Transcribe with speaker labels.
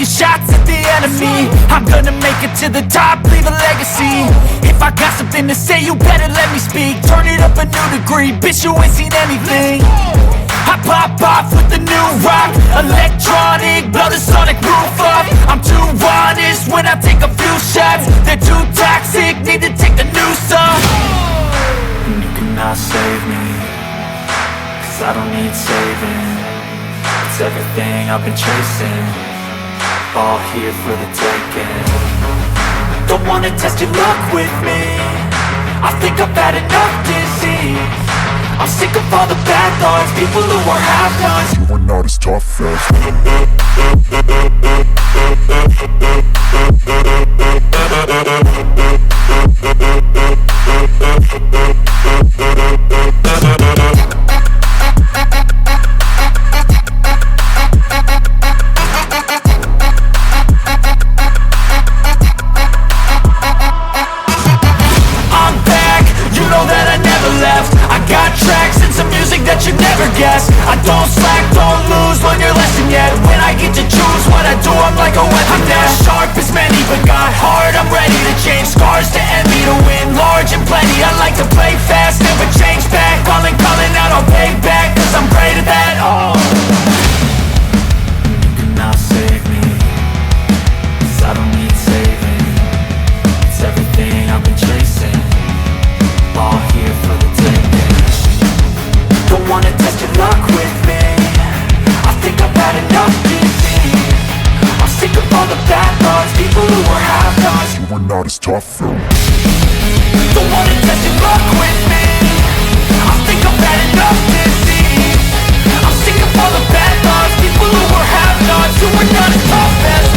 Speaker 1: taking shots at the enemy. I'm gonna make it to the top, leave a legacy. If I got something to say, you better let me speak. Turn it up a new degree, bitch, you ain't seen anything. I pop off with the new rock, electronic, blow the sonic roof up. I'm too honest when I take a few shots. They're too toxic, need to take the noose off. And you cannot save me, cause I don't need saving. It's everything I've been chasing, all here for the taking. Don't wanna test your luck with me, I think I've had enough disease. I'm sick of all the bad thoughts, people who are half-nots. You are not as tough I don't slack, don't lose, learn your lesson yet. When I get to choose what I do, I'm like a weapon. I'm not sharp as many, but got heart, I'm ready to change. Scars to envy, to win large and plenty. I like to play fast, never change back. Calling out, I'll pay back, cause I'm great at that. Oh, you cannot save me, cause I don't need saving. It's everything I've been chasing, all here for the taking. Don't wanna test your luck with me, I think I've had enough disease. I'm sick of all the bad thoughts, people who are half-nots. You are not as tough though. Don't wanna test your luck with me, I think I've had enough disease. I'm sick of all the bad thoughts, people who are half-nots. You are not as tough as